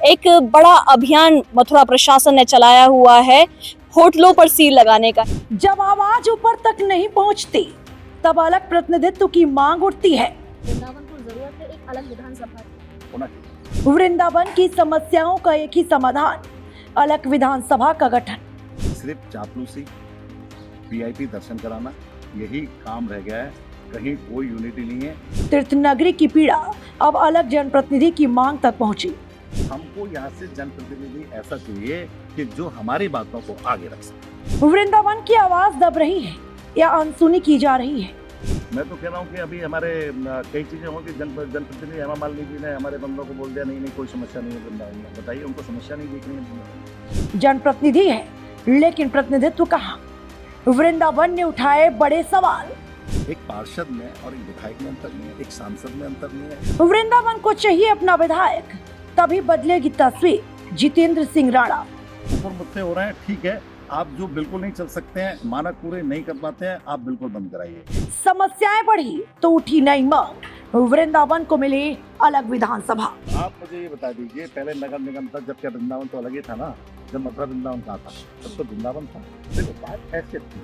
एक बड़ा अभियान मथुरा प्रशासन ने चलाया हुआ है होटलों पर सील लगाने का। जब आवाज ऊपर तक नहीं पहुंचती तब अलग प्रतिनिधित्व की मांग उठती है। वृंदावन को जरूरत है एक अलग विधानसभा। वृंदावन की समस्याओं का एक ही समाधान, अलग विधानसभा का गठन। सिर्फ चापलूसी, वीआईपी दर्शन कराना, यही काम रह गया है। कहीं कोई यूनिटी नहीं है। तीर्थ नगरी की पीड़ा अब अलग जनप्रतिनिधि की मांग तक पहुंची। हमको यहाँ से जनप्रतिनिधि ऐसा चाहिए कि जो हमारी बातों को आगे रख सके। वृंदावन की आवाज दब रही है या अनसुनी की जा रही है। मैं तो कह रहा हूँ कि अभी हमारे कई चीजें होंगी। जनप्रतिनिधि हेमा मालिनी जी ने हमारे बंदों को बोल दिया नहीं कोई समस्या नहीं है वृंदावन में। बताइए, उनको समस्या नहीं दिख रही है। जनप्रतिनिधि है लेकिन प्रतिनिधित्व कहाँ? वृंदावन ने उठाए बड़े सवाल। एक पार्षद में और एक विधायक में अंतर नहीं है, एक सांसद में अंतर नहीं है। वृंदावन को चाहिए अपना विधायक, तभी बदलेगी तस्वीर। जितेंद्र सिंह राणा। ऊपर मुद्दे हो रहे हैं, ठीक है। आप जो बिल्कुल नहीं चल सकते हैं, मानक पूरे नहीं कर पाते हैं, आप बिल्कुल बंद कराइए। समस्याएं बढ़ी तो उठी नई मांग, वृंदावन को मिली अलग विधानसभा। आप मुझे ये बता दीजिए, पहले नगर निगम था, जब क्या वृंदावन तो अलग ही था ना। जब मथुरा वृंदावन कहा था तब तो वृंदावन था। देखो, बात ऐसे थी,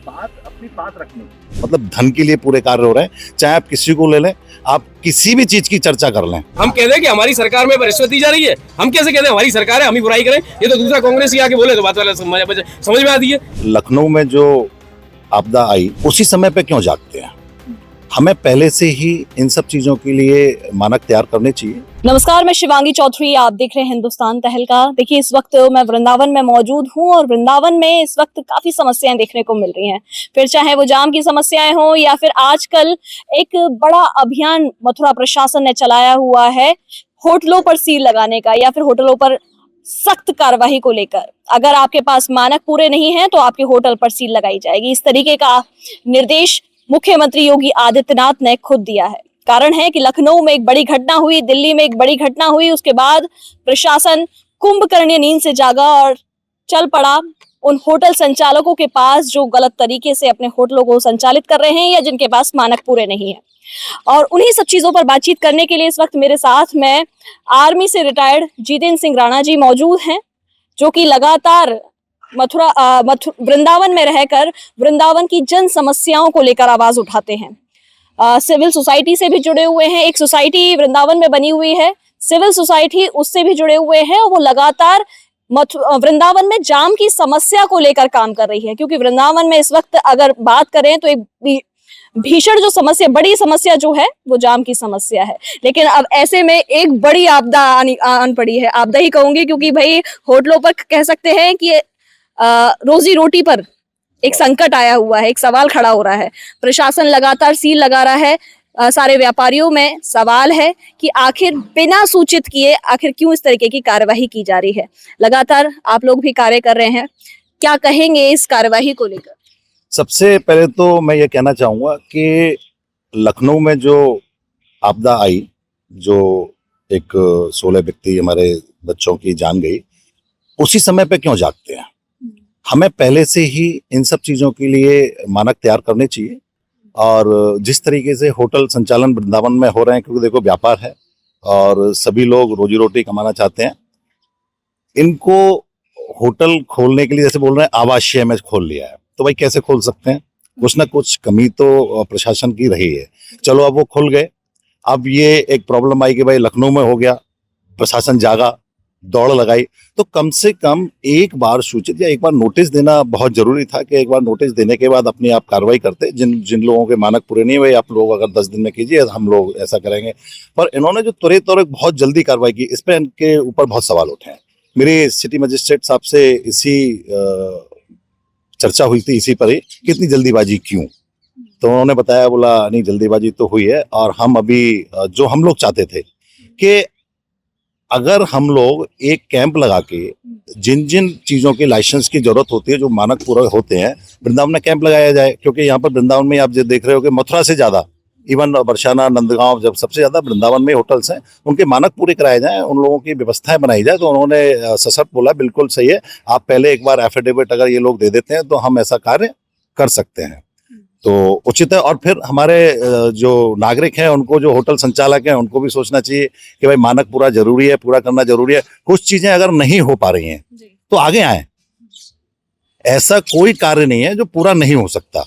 बात अपनी बात रखने की। मतलब धन के लिए पूरे कार्य हो रहे हैं। चाहे आप किसी को ले लें, आप किसी भी चीज की चर्चा कर लें। हम कहते हैं कि हमारी सरकार में रिश्वत दी जा रही है। हम कैसे कहते हैं हमारी सरकार है, हम ही बुराई करें? ये तो दूसरा कांग्रेस ही आके बोले तो बात वाला समझ में आती है। लखनऊ में जो आपदा आई, उसी समय पे क्यों जागते हैं? हमें पहले से ही इन सब चीजों के लिए मानक तैयार करने चाहिए। नमस्कार, मैं शिवांगी चौधरी, आप देख रहे हैं हिंदुस्तान तहलका। देखिए, इस वक्त मैं वृंदावन में मौजूद हूं और वृंदावन में इस वक्त काफी समस्याएं देखने को मिल रही हैं। फिर चाहे वो जाम की समस्याएं हो या फिर आजकल एक बड़ा अभियान मथुरा प्रशासन ने चलाया हुआ है होटलों पर सील लगाने का, या फिर होटलों पर सख्त कार्रवाई को लेकर। अगर आपके पास मानक पूरे नहीं है तो आपके होटल पर सील लगाई जाएगी। इस तरीके का निर्देश मुख्यमंत्री योगी आदित्यनाथ ने खुद दिया है। कारण है कि लखनऊ में एक बड़ी घटना हुई, दिल्ली में एक बड़ी घटना हुई, उसके बाद प्रशासन कुंभकर्णीय नींद से जागा और चल पड़ा उन होटल संचालकों के पास जो गलत तरीके से अपने होटलों को संचालित कर रहे हैं या जिनके पास मानक पूरे नहीं है। और उन्हीं सब चीजों पर बातचीत करने के लिए इस वक्त मेरे साथ में आर्मी से रिटायर्ड जितेंद्र सिंह राणा जी मौजूद हैं, जो कि लगातार वृंदावन में रहकर वृंदावन की जन समस्याओं को लेकर आवाज उठाते हैं। सिविल सोसाइटी से भी जुड़े हुए हैं। एक सोसाइटी वृंदावन में बनी हुई है, सिविल सोसाइटी, उससे भी जुड़े हुए हैं। और वो लगातार वृंदावन में जाम की समस्या को लेकर काम कर रही है, क्योंकि वृंदावन में इस वक्त अगर बात करें तो एक भीषण जो समस्या, बड़ी समस्या जो है वो जाम की समस्या है। लेकिन अब ऐसे में एक बड़ी आपदा आन पड़ी है। आपदा ही कहूंगी, क्योंकि भाई होटलों पर कह सकते हैं कि रोजी रोटी पर एक संकट आया हुआ है, एक सवाल खड़ा हो रहा है। प्रशासन लगातार सील लगा रहा है। सारे व्यापारियों में सवाल है कि आखिर बिना सूचित किए आखिर क्यों इस तरीके की कार्यवाही की जा रही है। लगातार आप लोग भी कार्य कर रहे हैं, क्या कहेंगे इस कार्यवाही को लेकर? सबसे पहले तो मैं ये कहना चाहूंगा कि लखनऊ में जो आपदा आई, जो एक 16 व्यक्ति हमारे बच्चों की जान गई, उसी समय पे क्यों जागते हैं? हमें पहले से ही इन सब चीजों के लिए मानक तैयार करने चाहिए। और जिस तरीके से होटल संचालन वृंदावन में हो रहे हैं, क्योंकि देखो व्यापार है और सभी लोग रोजी रोटी कमाना चाहते हैं, इनको होटल खोलने के लिए जैसे बोल रहे हैं आवासीय में खोल लिया है, तो भाई कैसे खोल सकते हैं? कुछ ना कुछ कमी तो प्रशासन की रही है। चलो, अब वो खुल गए। अब ये एक प्रॉब्लम आई कि भाई लखनऊ में हो गया, प्रशासन जागा, दौड़ लगाई, तो कम से कम एक बार सूचित या एक बार नोटिस देना बहुत जरूरी था कि एक बार नोटिस देने के बाद अपनी आप कार्रवाई करते। जिन लोगों के मानक पूरे नहीं हुए, आप लोग अगर 10 दिन में कीजिए, हम लोग ऐसा करेंगे। पर इन्होंने जो त्वरित और बहुत जल्दी कार्रवाई की, इस पर इनके ऊपर बहुत सवाल उठे हैं। मेरी सिटी मजिस्ट्रेट साहब से इसी चर्चा हुई थी, इसी पर ही कि इतनी जल्दीबाजी क्यों। तो उन्होंने बताया, बोला नहीं जल्दीबाजी तो हुई है, और हम अभी जो हम लोग चाहते थे कि अगर हम लोग एक कैंप लगा के जिन जिन चीजों के लाइसेंस की जरूरत होती है, जो मानक पूरे होते हैं, वृंदावन में कैंप लगाया जाए। क्योंकि यहाँ पर वृंदावन में आप जो देख रहे हो कि मथुरा से ज्यादा, इवन बरसाना, नंदगांव, जब सबसे ज्यादा वृंदावन में होटल्स हैं, उनके मानक पूरे कराए जाएं, उन लोगों की व्यवस्थाएं बनाई जाए। तो उन्होंने सशर्त बोला बिल्कुल सही है, आप पहले एक बार एफिडेविट अगर ये लोग दे देते हैं तो हम ऐसा कार्य कर सकते हैं। तो उचित है। और फिर हमारे जो नागरिक हैं उनको, जो होटल संचालक हैं, उनको भी सोचना चाहिए कि भाई मानक पूरा जरूरी है, पूरा करना जरूरी है। कुछ चीजें अगर नहीं हो पा रही हैं तो आगे आए। ऐसा कोई कार्य नहीं है जो पूरा नहीं हो सकता।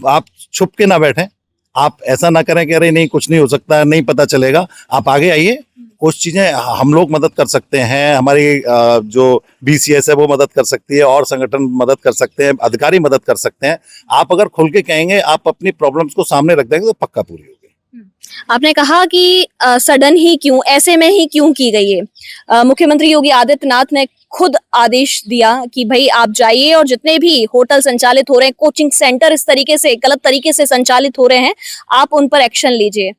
आप छुप के ना बैठें, आप ऐसा ना करें कि अरे नहीं कुछ नहीं हो सकता, नहीं पता चलेगा। आप आगे आइए, कुछ चीजें हम लोग मदद कर सकते हैं, हमारी जो BCS है वो मदद कर सकती है, और संगठन मदद कर सकते हैं, अधिकारी मदद कर सकते हैं। आप अगर खुल के कहेंगे, आप अपनी प्रॉब्लम्स को सामने रख देंगे तो पक्का पूरी होगी। आपने कहा कि सडन ही क्यों, ऐसे में ही क्यों की गई है। मुख्यमंत्री योगी आदित्यनाथ ने खुद आदेश दिया कि भाई आप जाइए और जितने भी होटल संचालित हो रहे हैं, कोचिंग सेंटर इस तरीके से गलत तरीके से संचालित हो रहे हैं, आप उन पर एक्शन लीजिए।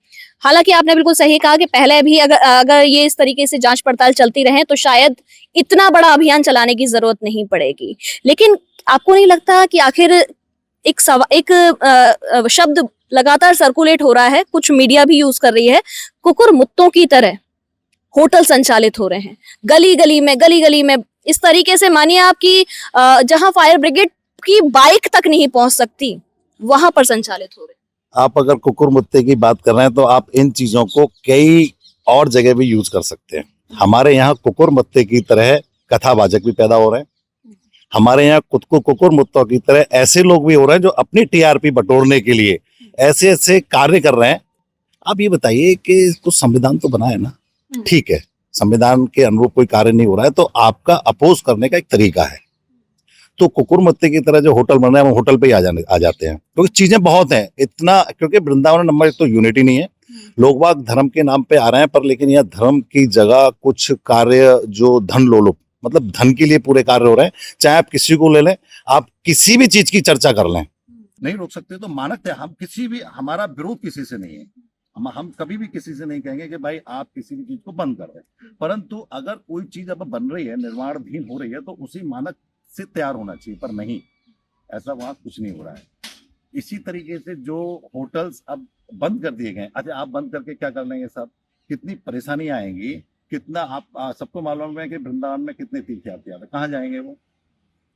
हालांकि आपने बिल्कुल सही कहा कि पहले भी अगर ये इस तरीके से जांच पड़ताल चलती रहे तो शायद इतना बड़ा अभियान चलाने की जरूरत नहीं पड़ेगी। लेकिन आपको नहीं लगता कि आखिर एक शब्द लगातार सर्कुलेट हो रहा है, कुछ मीडिया भी यूज कर रही है, कुकुरमुत्तों की तरह होटल संचालित हो रहे हैं गली गली में इस तरीके से। मानिए आपकी जहां फायर ब्रिगेड की बाइक तक नहीं पहुंच सकती, वहां पर संचालित हो रहे हैं। आप अगर कुकुर मुत्ते की बात कर रहे हैं तो आप इन चीजों को कई और जगह भी यूज कर सकते हैं। हमारे यहाँ कुकुर मुत्ते की तरह कथावाचक भी पैदा हो रहे हैं। हमारे यहाँ खुद को कुकुर मुत्तों की तरह ऐसे लोग भी हो रहे हैं जो अपनी TRP बटोरने के लिए ऐसे ऐसे कार्य कर रहे हैं। आप ये बताइए कि कुछ संविधान तो बना है ना, ठीक है, संविधान के अनुरूप कोई कार्य नहीं हो रहा है तो आपका अपोज करने का एक तरीका है। तो कुकुर मुत्ते की तरह जो होटल बन रहे हैं, वो होटल पे ही आ जाते हैं, क्योंकि चीजें बहुत हैं इतना। क्योंकि वृंदावन नंबर 1 तो यूनिटी नहीं है, लोग बाग धर्म के नाम पे आ रहे हैं, पर लेकिन यह धर्म की जगह कुछ कार्य जो धन लोलुप, मतलब धन के लिए पूरे कार्य हो रहे हैं। चाहे आप किसी को ले लें, आप किसी भी चीज की चर्चा कर लें, नहीं रोक सकते। तो मानक है, हम किसी भी, हमारा विरोध किसी से नहीं है, हम कभी भी किसी से नहीं कहेंगे कि भाई आप किसी भी चीज को बंद कर दें। परंतु अगर कोई चीज अब बन रही है, निर्माणाधीन हो रही है, तो उसी मानक से तैयार होना चाहिए। पर नहीं, ऐसा वहां कुछ नहीं हो रहा है। इसी तरीके से जो होटल्स अब बंद कर दिए गए, अच्छा आप बंद करके क्या कर लेंगे साहब, कितनी परेशानी आएंगी, कितना आप सबको मालूम है कि वृंदावन में कितने तीर्थयात्री आते हैं, कहाँ जाएंगे वो।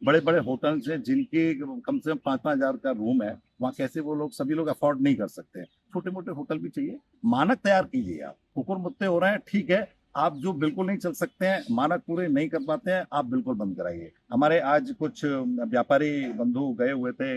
बड़े बड़े होटल्स हैं जिनके कम से कम 5-5 हजार का रूम है, वहाँ कैसे वो लोग, सभी लोग अफोर्ड नहीं कर सकते। छोटे मोटे होटल भी चाहिए, मानक तैयार कीजिए। आप कुकुर मुत्ते हो रहे हैं, ठीक है, आप जो बिल्कुल नहीं चल सकते हैं, मानक पूरे नहीं कर पाते हैं, आप बिल्कुल बंद कराइए। हमारे आज कुछ व्यापारी बंधु गए हुए थे,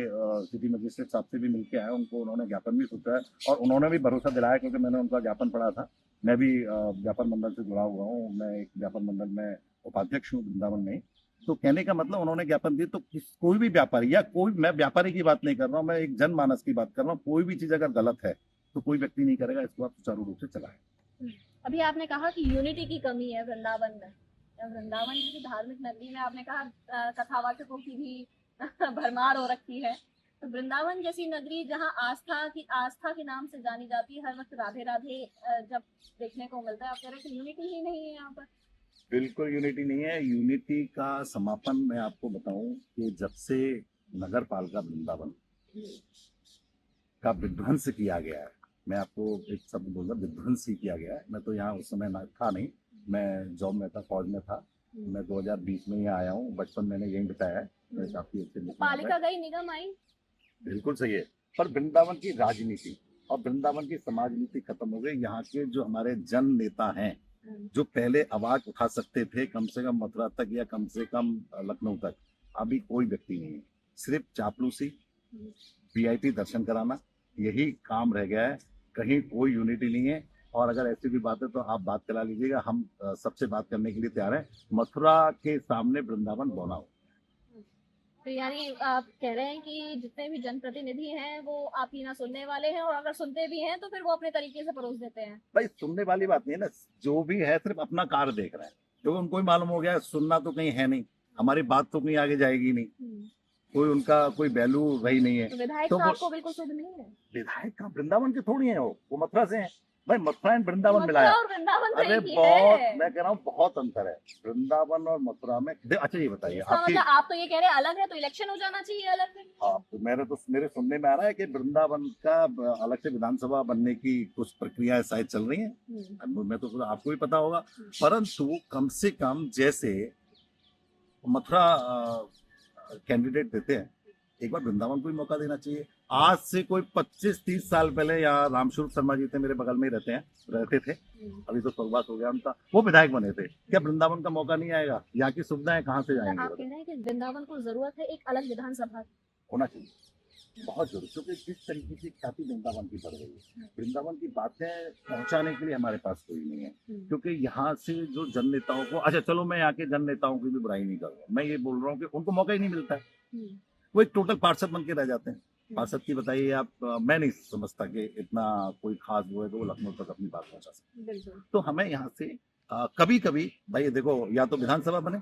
सिटी मजिस्ट्रेट साहब से भी मिलके आए, उनको उन्होंने ज्ञापन भी सोचा है और उन्होंने भी भरोसा दिलाया, क्योंकि मैंने उनका ज्ञापन पढ़ा था। मैं भी व्यापार मंडल से जुड़ा हुआ हूँ, मैं एक व्यापार मंडल में उपाध्यक्ष हूँ वृंदावन में। तो कहने का मतलब उन्होंने ज्ञापन दिए, तो कोई भी व्यापारी या कोई, मैं व्यापारी की बात नहीं कर रहा हूँ, मैं एक जनमानस की बात कर रहा हूँ, कोई भी चीज अगर गलत है तो कोई व्यक्ति नहीं करेगा, इसको आप सुचारू रूप से चलाएं। अभी आपने कहा कि यूनिटी की कमी है वृंदावन में। वृंदावन की धार्मिक नगरी में आपने कहा कथावाचकों की भी भरमार हो रखी है, तो वृंदावन जैसी नगरी जहां आस्था के नाम से जानी जाती है, हर वक्त राधे राधे जब देखने को मिलता है, आप कह रहे हैं कि यूनिटी ही नहीं है यहाँ पर। बिल्कुल यूनिटी नहीं है। यूनिटी का समापन मैं आपको बताऊं कि जब से नगर पालिका वृंदावन का विध्वंस किया गया है, मैं आपको एक शब्द बोलूंगा, विध्वंस ही किया गया है। मैं तो यहाँ उस समय था नहीं, मैं जॉब में था, फौज में था। मैं 2020 में यहाँ आया हूँ, बचपन मैंने यहीं बिताया है। मैं काफी अच्छे पालिका गई, निगम आई, बिल्कुल सही है, पर वृंदावन की राजनीति और वृंदावन की समाज नीति खत्म हो गई। यहाँ के जो हमारे जन नेता हैं, जो पहले आवाज उठा सकते थे कम से कम मथुरा तक या कम से कम लखनऊ तक, अभी कोई व्यक्ति नहीं है। सिर्फ चापलूसी, VIP दर्शन कराना, यही काम रह गया है। कहीं कोई यूनिटी नहीं है। और अगर ऐसी भी बात है तो आप बात करा लीजिएगा, हम सबसे बात करने के लिए तैयार हैं। मथुरा के सामने वृंदावन बौना हो। तो यानी आप कह रहे हैं कि जितने भी जनप्रतिनिधि हैं वो आप ही ना सुनने वाले हैं, और अगर सुनते भी हैं तो फिर वो अपने तरीके से परोस देते हैं। भाई सुनने वाली बात नहीं है ना, जो भी है सिर्फ अपना कार्य देख रहे हैं, क्योंकि उनको ही मालूम हो गया सुनना तो कहीं है नहीं, हमारी बात तो कहीं आगे जाएगी नहीं, कोई उनका कोई वैल्यू रही नहीं है। तो विधायक तो आपको बिल्कुल शुद्ध नहीं है। विधायक का वृंदावन के थोड़ी है, वो मथुरा से हैं भाई। मथुरा एंड वृंदावन मथुरा मिलाया, और वृंदावन तो अरे एक ही बहुत, है। मैं कह रहा हूँ बहुत अंतर है वृंदावन और मथुरा में। अच्छा ये बताइए इसका आपकी, मतलब आप तो ये कह रहे हैं अलग है, तो इलेक्शन हो जाना चाहिए अलग से। मेरे सुनने में आ रहा है कि वृंदावन का अलग से विधानसभा बनने की कुछ प्रक्रियाएं शायद चल रही हैं। मैं तो आपको भी पता होगा, परंतु कम से कम जैसे मथुरा कैंडिडेट देते हैं, एक बार वृंदावन को भी मौका देना चाहिए। आज से कोई 25-30 साल पहले यहाँ रामस्वरूप शर्मा जी थे, मेरे बगल में ही रहते थे। अभी तो स्वर्गवास हो गया उनका, वो विधायक बने थे। क्या वृंदावन का मौका नहीं आएगा? यहाँ की सुविधाएं कहाँ से मतलब जाएंगे? आप कह रहे हैं कि वृंदावन को जरूरत है एक अलग विधानसभा की। होना चाहिए, बहुत जरूरी, क्योंकि जिस तरीके की ख्याति वृंदावन की बढ़ रही है, वृंदावन की बातें पहुंचाने के लिए हमारे पास कोई नहीं है। क्योंकि यहाँ से जो जन नेताओं को, अच्छा चलो मैं यहाँ के जन नेताओं की भी बुराई नहीं कर रहा, मैं ये बोल रहा हूँ कि उनको मौका ही नहीं मिलता है। वो एक टोटल पार्षद बन के रह जाते हैं। पार्षद की बताइए आप, मैं नहीं समझता कि इतना कोई खास वो है तो वो लखनऊ तक अपनी बात पहुंचा सकते। तो हमें यहाँ से कभी कभी भाई देखो, या तो विधानसभा बने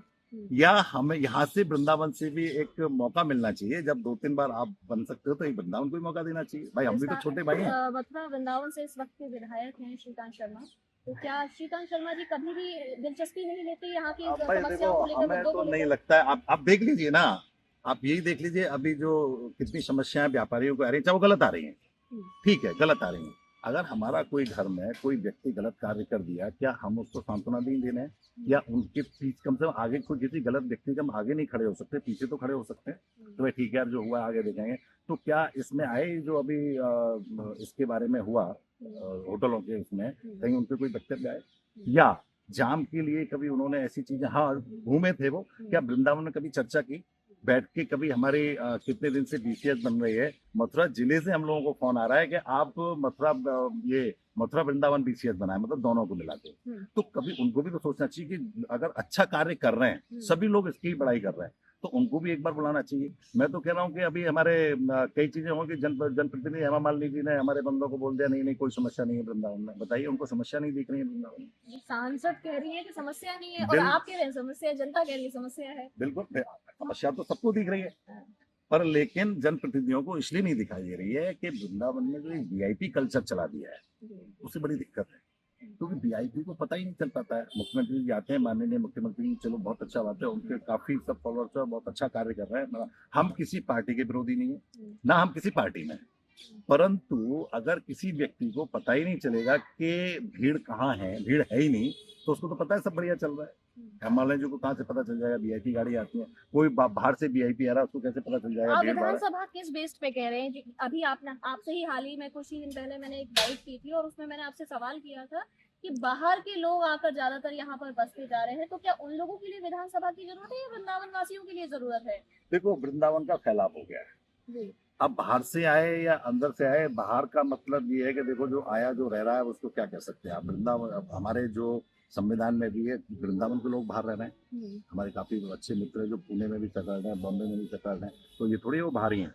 या हमें यहाँ से वृंदावन से भी एक मौका मिलना चाहिए। जब 2-3 बार आप बन सकते हो तो एक वृंदावन को भी मौका देना चाहिए। भाई हम भी तो छोटे भाई हैं। मथुरा वृंदावन से इस वक्त के विधायक हैं श्रीकांत शर्मा, तो क्या श्रीकांत शर्मा जी कभी भी दिलचस्पी नहीं लेते यहाँ की अब भाई देखो, समस्याओं को लेकर, हमें मुद्दों तो को नहीं लेकर? लगता है। आप देख लीजिए ना, आप यही देख लीजिए अभी जो कितनी समस्याएं व्यापारियों को आ रही है, चाहे वो गलत आ रही हैं, ठीक है गलत आ रही हैं। अगर हमारा कोई घर में कोई व्यक्ति गलत कार्य कर दिया, क्या हम उसको सांत्वना नहीं देने या उनके पीछे कम से कम आगे कोई किसी गलत व्यक्ति के हम आगे नहीं खड़े हो सकते, पीछे तो खड़े हो सकते हैं। तो भाई ठीक है यार, जो हुआ आगे देखेंगे। तो क्या इसमें आए जो अभी इसके बारे में हुआ होटलों के, इसमें कहीं उनके कोई वक्तव्य आए या जाम के लिए कभी उन्होंने ऐसी चीजें, हाँ घूमे थे वो, क्या वृंदावन में कभी चर्चा की बैठ के? कभी हमारे कितने दिन से बीसीएस बन रही है, मथुरा जिले से हम लोगों को फोन आ रहा है कि आप मथुरा वृंदावन बीसीएस बनाए, मतलब दोनों को मिला के। तो कभी उनको भी तो सोचना चाहिए कि अगर अच्छा कार्य कर रहे हैं, सभी लोग इसकी बड़ाई कर रहे हैं, तो उनको भी एक बार बुलाना चाहिए। मैं तो कह रहा हूँ कि अभी हमारे कई चीजें होंगी, जनप्रतिनिधि हेमा मालिनी जी ने हमारे बंदों को बोल दिया नहीं कोई समस्या नहीं है वृंदावन में। बताइए, उनको समस्या नहीं दिख रही है वृंदावन में? सांसद कह रही है कि समस्या नहीं है और बिल- आप कह रहे हैं समस्या, जनता कह रही है समस्या है। बिल्कुल, समस्या तो सबको दिख रही है, पर लेकिन जनप्रतिनिधियों को इसलिए नहीं दिखाई दे रही है कि वृंदावन में जो वीआईपी कल्चर चला दिया है उससे बड़ी दिक्कत है। क्योंकि वीआईपी को पता ही नहीं चल पाता है। मुख्यमंत्री जी आते हैं, माननीय मुख्यमंत्री जी, चलो बहुत अच्छा बात है, उनके काफी सब फॉलोअर्स है, बहुत अच्छा कार्य कर रहे हैं। हम किसी पार्टी के विरोधी नहीं है, ना हम किसी पार्टी में, परंतु अगर किसी व्यक्ति को पता ही नहीं चलेगा कि भीड़ कहाँ है, भीड़ है ही नहीं, तो उसको तो पता है सब बढ़िया चल रहा है। हिमालय जी को कहाँ से पता चल जाएगा? वीआईपी गाड़ी आती है, कोई बाहर से वीआईपी आ रहा है, उसको कैसे पता चल जाएगा? आप भीड़ भाड़ है। विधानसभा किस बेस्ड पे कह रहे हैं जी? अभी आपने आपसे ही हाल ही में कुछ ही दिन पहले मैंने एक बाइट की थी और उसमें मैंने आपसे सवाल किया था कि बाहर के लोग आकर ज्यादातर यहाँ पर बसते जा रहे हैं, तो क्या उन लोगों के लिए विधानसभा की जरूरत है या वृंदावन वासियों के लिए जरूरत है? देखो, वृंदावन का फैलाव हो गया है जी। अब बाहर से आए या अंदर से आए, बाहर का मतलब ये है कि देखो जो आया जो रह रहा है उसको क्या कह सकते हैं आप। वृंदावन, अब हमारे जो संविधान में भी है वृंदावन के लोग बाहर रह रहे हैं। हमारे काफी अच्छे मित्र हैं जो पुणे में भी सेटल रहे हैं, बॉम्बे में भी सेटल रहे हैं, तो ये थोड़ी वो बाहरी हैं।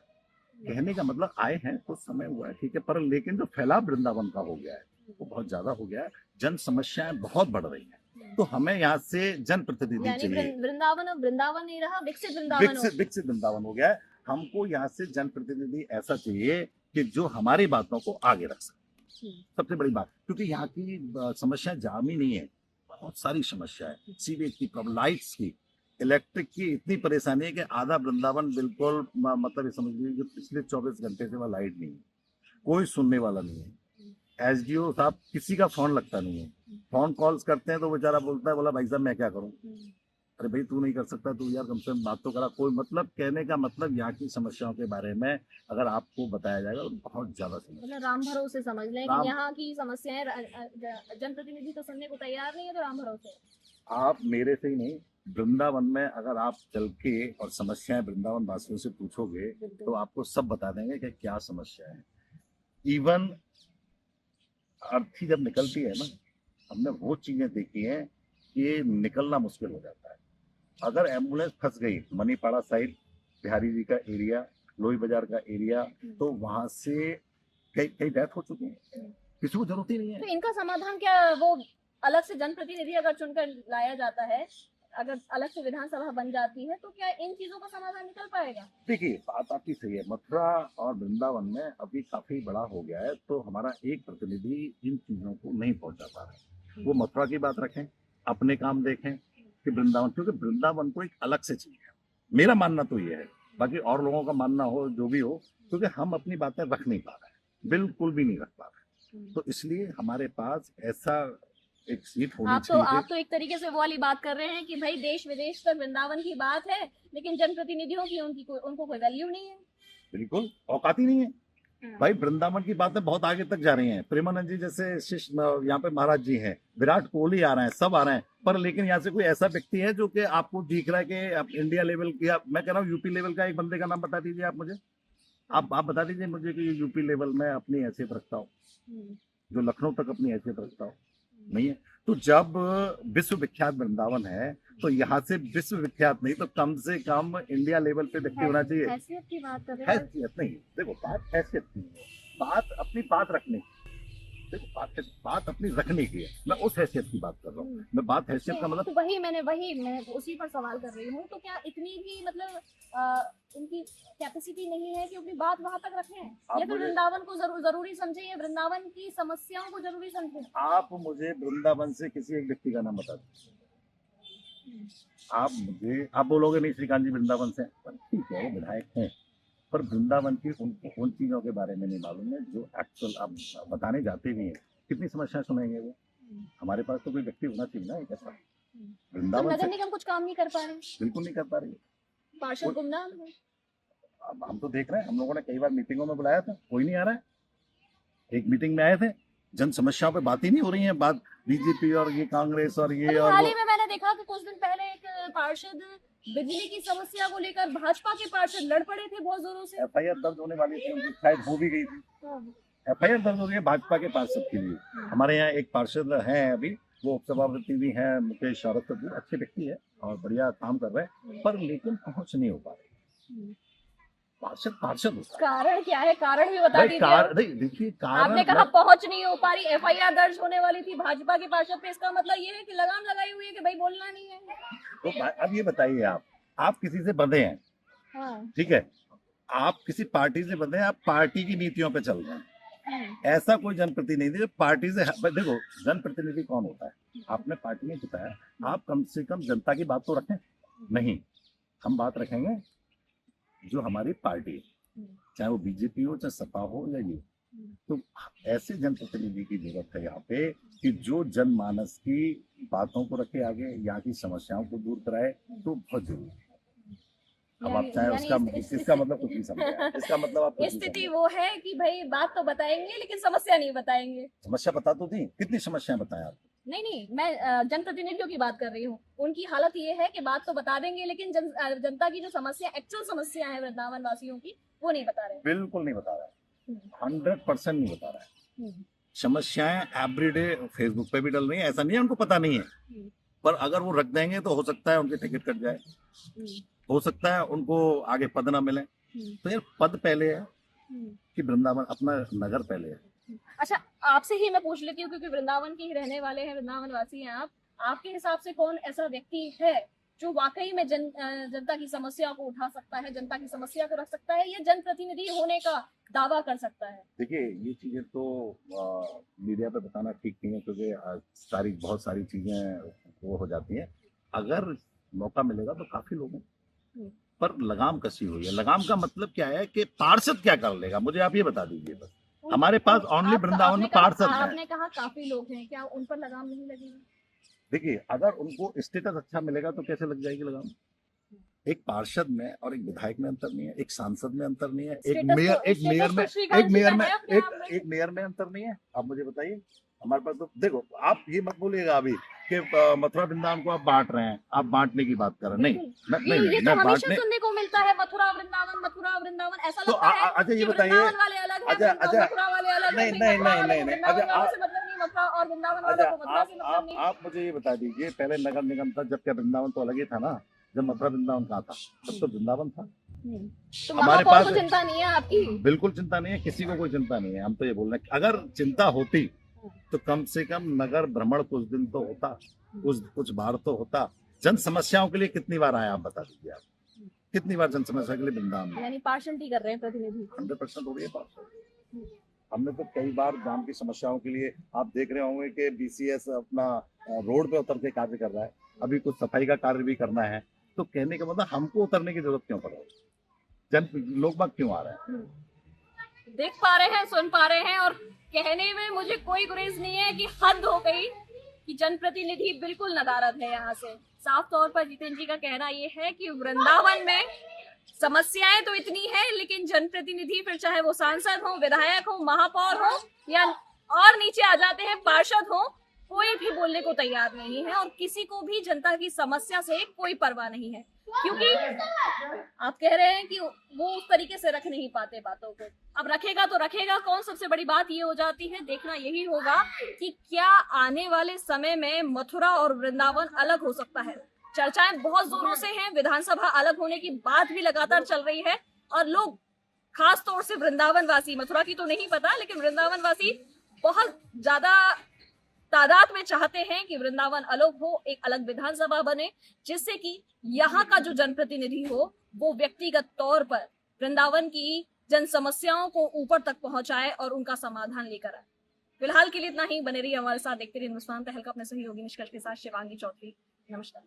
कहने का मतलब आए हैं कुछ समय हुआ है, ठीक है, पर लेकिन जो फैलाव वृंदावन का हो गया है वो बहुत ज्यादा हो गया है। जन समस्याएं बहुत बढ़ रही हैं, तो हमें यहाँ से जनप्रतिनिधि यानी चाहिए। वृंदावन अब वृंदावन नहीं रहा, विकसित वृंदावन हो। विकसित वृंदावन हो गया है। हमको यहाँ से जनप्रतिनिधि ऐसा चाहिए कि जो हमारी बातों को आगे रख सके। सबसे बड़ी बात, क्योंकि यहाँ की समस्या जाम ही नहीं है, बहुत सारी समस्या है। सीवेज की प्रॉब्लम, लाइट्स की, इलेक्ट्रिक की इतनी परेशानी है कि आधा वृंदावन बिल्कुल मतलब ये समझ लीजिए पिछले 24 घंटे से वहाँ लाइट नहीं है, कोई सुनने वाला नहीं है। एसडीओ साहब किसी का फोन लगता नहीं है, फोन कॉल्स करते हैं तो बेचारा बोलता है, बोला भाई साहब मैं क्या करूँ? अरे भाई तू नहीं कर सकता, तू यार कम से कम बात तो करा। कोई मतलब, कहने का मतलब यहाँ की समस्याओं के बारे में अगर आपको बताया जाएगा तो बहुत ज्यादा समस्या। मतलब राम भरोसे समझ लें कि यहाँ की समस्याएं जनप्रतिनिधि तो सुनने को तैयार नहीं है, तो राम भरोसे। आप मेरे से ही नहीं, वृंदावन में अगर आप चल के और समस्याएं वृंदावन वासियों से पूछोगे तो आपको सब बता देंगे कि क्या समस्या है। इवन अर्थी जब निकलती है ना, हमने वो चीजें देखी हैं कि निकलना मुश्किल हो जाता है। अगर एम्बुलेंस फंस गई मनीपाड़ा साइड, बिहारी जी का एरिया, लोही बाजार का एरिया, तो वहां से कई डेथ हो चुकी है, किसी को जरूरत ही नहीं है। तो इनका समाधान क्या? वो अलग से जनप्रतिनिधि अगर चुनकर लाया जाता है, अगर अलग से विधानसभा बन जाती है, तो क्या इन चीजों का समाधान निकल पाएगा? देखिए, बात आपकी सही है, मथुरा और वृंदावन में अभी काफी बड़ा हो गया है, तो हमारा एक प्रतिनिधि इन चीजों को नहीं पहुंचा पा रहा है। वो मथुरा की बात रखें, अपने काम देखें कि वृंदावन, क्योंकि वृंदावन को एक अलग से चाहिए। मेरा मानना तो ये है, बाकी और लोगों का मानना हो जो भी हो, क्योंकि हम अपनी बातें रख नहीं पा रहे हैं, बिल्कुल भी नहीं रख पा रहे। तो इसलिए हमारे पास ऐसा एक सीट होनी चाहिए। आप तो एक तरीके से वो वाली बात कर रहे हैं कि भाई देश विदेश तक वृंदावन की बात है, लेकिन जनप्रतिनिधियों की उनको कोई वैल्यू नहीं है। बिल्कुल औकात ही नहीं है भाई। वृंदावन की बातें बहुत आगे तक जा रही हैं। प्रेमानंद जी जैसे शिष्य यहाँ पे महाराज जी हैं, विराट कोहली आ रहे हैं, सब आ रहे हैं, पर लेकिन यहाँ से कोई ऐसा व्यक्ति है जो कि आपको दिख रहा है कि आप इंडिया लेवल की, मैं कह रहा हूँ यूपी लेवल का एक बंदे का नाम बता दीजिए आप मुझे। आप बता दीजिए मुझे कि यूपी लेवल में अपनी हैसियत रखता हो, जो लखनऊ तक अपनी हैसियत रखता हो, नहीं है। तो जब विश्व विख्यात वृंदावन है तो यहाँ से विश्व विख्यात नहीं तो कम से कम इंडिया लेवल पे व्यक्ति होना चाहिए। हैसियत की बात कर रहे हैं। हैसियत नहीं, देखो बात हैसियत की है, बात अपनी बात रखने की। देखो बात अपनी रखने की है, मैं उस हैसियत की बात कर रहा हूँ। मैं बात हैसियत का मतलब तो मैं उसी पर सवाल कर रही हूँ। तो क्या इतनी भी मतलब उनकी कैपेसिटी नहीं है कि अपनी बात वहां तक रखें, या फिर वृंदावन को जरूरी समझे, या वृंदावन की समस्याओं को जरूरी समझे? आप मुझे वृंदावन से किसी एक व्यक्ति का नाम बता दीजिए। आप बोलोगे नहीं श्रीकांत जी वृंदावन से, ठीक है वो विधायक हैं, पर वृंदावन की उन चीजों के बारे में नहीं मालूम है जो एक्चुअल आप बताने जाते भी हैं। कितनी समस्याएं सुनेंगे वो? हमारे पास तो कोई व्यक्ति होना चाहिए ना एक ऐसा। तो वृंदावन नगर निगम कुछ काम नहीं कर पा रहे? बिल्कुल नहीं कर पा रही। पार्षद गुमनाम है। अब हम तो देख रहे हैं, हम लोगों ने कई बार मीटिंगों में बुलाया था, कोई नहीं आ रहा है। एक मीटिंग में आए थे, जन समस्याओं पे बात ही नहीं हो रही है। बात बीजेपी और ये कांग्रेस और ये और हाल ही में मैंने देखा कि कुछ दिन पहले एक पार्षद बिजली की समस्या को लेकर भाजपा के पार्षद लड़ पड़े थे बहुत जोरों से। एफआईआर दर्ज होने वाली थी उनकी, शायद हो भी गई थी। एफआईआर दर्ज हो गई है भाजपा के पार्षद के लिए। हमारे यहाँ एक पार्षद हैं अभी, वो उपसभापति भी हैं, मुकेश शौरभ कपूर, अच्छे व्यक्ति है और बढ़िया काम कर रहे हैं, पर लेकिन पहुंच नहीं हो पा रही। पार्षद कारण क्या है? कारण भी बता दीजिए। देखिए कारण आपने कहा पहुंच नहीं हो पा रही, एफआईआर दर्ज होने वाली थी भाजपा के पार्षद पे, इसका मतलब ये है कि लगाम लगाई हुई है कि भाई बोलना नहीं है। तो अब ये बताइए, आप किसी से बंधे हैं, हाँ। ठीक है, आप किसी पार्टी से बंधे हैं, आप पार्टी की नीतियों पे चल रहे हैं। ऐसा कोई जनप्रतिनिधि पार्टी से, देखो जनप्रतिनिधि कौन होता है, आपने पार्टी में जिताया, आप कम से कम जनता की बात तो रखें। नहीं, हम बात रखेंगे जो हमारी पार्टी है, चाहे वो बीजेपी हो, चाहे सपा हो या ये। तो ऐसे जनप्रतिनिधि की जरूरत है यहाँ पे कि जो जनमानस की बातों को रखे आगे, यहाँ की समस्याओं को दूर कराए, तो बहुत जरूरी है। अब आप चाहे उसका इसका मतलब कुछ नहीं समझे, इसका मतलब आप स्थिति वो है कि भाई बात तो बताएंगे लेकिन समस्या नहीं बताएंगे। समस्या बता तो दी, कितनी समस्याएं बताएं आप? नहीं, मैं जनप्रतिनिधियों की बात कर रही हूँ। उनकी हालत ये है कि बात तो बता देंगे लेकिन जनता की जो समस्या, एक्चुअल समस्या है वृंदावन वासियों की, वो नहीं बता रहे। बिल्कुल नहीं बता रहा है, 100% नहीं बता रहा है। समस्याएं एवरीडे फेसबुक पे भी डल रही है, ऐसा नहीं है उनको पता नहीं है, पर अगर वो रख देंगे तो हो सकता है उनके टिकट कट जाए, हो सकता है उनको आगे पद ना मिले। तो यार पद पहले है कि वृंदावन, अपना नगर पहले है। अच्छा, आपसे ही मैं पूछ लेती हूँ क्योंकि वृंदावन के ही रहने वाले हैं, वृंदावन वासी हैं आप। आपके हिसाब से कौन ऐसा व्यक्ति है जो वाकई में जनता की समस्या को उठा सकता है, जनता की समस्या को रख सकता है, या जनप्रतिनिधि होने का दावा कर सकता है? देखिए ये चीजें तो मीडिया पे बताना ठीक नहीं है, क्योंकि बहुत सारी चीजें वो हो जाती हैं। अगर मौका मिलेगा तो काफी लोगों, पर लगाम कसी हुई है। लगाम का मतलब क्या है कि पार्षद क्या कर लेगा, मुझे आप ये बता दीजिए बस। हमारे पास ओनली वृंदावन में पार्षद हैं। आपने कहा काफी लोग हैं, क्या उन पर लगाम नहीं लगेगी? देखिए अगर उनको स्टेटस अच्छा मिलेगा तो कैसे लग जाएगी लगाम? एक पार्षद में और एक विधायक में अंतर नहीं है, एक सांसद में अंतर नहीं है, एक मेयर में अंतर नहीं है। आप मुझे बताइए, हमारे पास तो देखो, आप ये मत बोलिएगा अभी कि मथुरा वृंदावन को आप बांट रहे हैं, आप बांटने की बात कर रहे हैं। नहीं, ये तो हमेशा सुनने को मिलता है, मथुरा वृंदावन ऐसा लगता है। अच्छा ये बताइए, अच्छा नहीं, आप मुझे ये बता दीजिए, पहले नगर निगम था, जब क्या वृंदावन तो अलग ही था ना? जब मथुरा वृंदावन कहा था तब तो वृंदावन था। तो हमारे पास चिंता नहीं है आपकी? बिल्कुल चिंता नहीं है, किसी को कोई चिंता नहीं है। हम तो ये बोल रहे हैं, अगर चिंता होती तो कम से कम नगर भ्रमण कुछ दिन तो होता, कुछ बार तो होता। जन समस्याओं के लिए कितनी बार आए आप बता दीजिए, आप कितनी बार जन समस्या के लिए वृंदावन? यानी पार्शलिटी कर रहे हैं प्रतिनिधि। 100% हो रही है पार्शल। हमने तो कई बार जाम की समस्याओं के लिए, आप देख रहे होंगे कि बीसीएस अपना रोड पे उतर के कार्य कर रहा है, अभी कुछ सफाई का कार्य भी करना है। तो कहने का मतलब हमको उतरने की जरूरत क्यों पड़ रही है? लोग बाग क्यों आ रहे हैं? देख पा रहे हैं, सुन पा रहे हैं, और कहने में मुझे कोई गुरेज नहीं है कि हद हो गई कि जनप्रतिनिधि बिल्कुल नदारद है। यहाँ से साफ तौर पर जितेंद्र जी का कहना ये है कि वृंदावन में समस्याएं तो इतनी है, लेकिन जनप्रतिनिधि, फिर चाहे वो सांसद हो, विधायक हो, महापौर हो, या और नीचे आ जाते हैं पार्षद हो, कोई भी बोलने को तैयार नहीं है और किसी को भी जनता की समस्या से कोई परवाह नहीं है, क्योंकि आप कह रहे हैं कि वो उस तरीके से रख नहीं पाते बातों को। अब रखेगा तो रखेगा कौन? सबसे बड़ी बात ये हो जाती है, देखना यही होगा कि क्या आने वाले समय में मथुरा और वृंदावन अलग हो सकता है। चर्चाएं बहुत जोरों से हैं, विधानसभा अलग होने की बात भी लगातार चल रही है और लोग, खास तौर से वृंदावन वासी, मथुरा की तो नहीं पता, लेकिन वृंदावन वासी बहुत ज्यादा तादाद में चाहते हैं कि वृंदावन अलग हो, एक अलग विधानसभा बने, जिससे कि यहाँ का जो जनप्रतिनिधि हो वो व्यक्तिगत तौर पर वृंदावन की जन समस्याओं को ऊपर तक पहुंचाए और उनका समाधान लेकर आए। फिलहाल के लिए इतना ही। बने रहिए हमारे साथ, देखते रहिए हिंदुस्तान तहलका अपने सहयोगी निष्कर्ष के साथ। शिवांगी चौधरी, नमस्कार।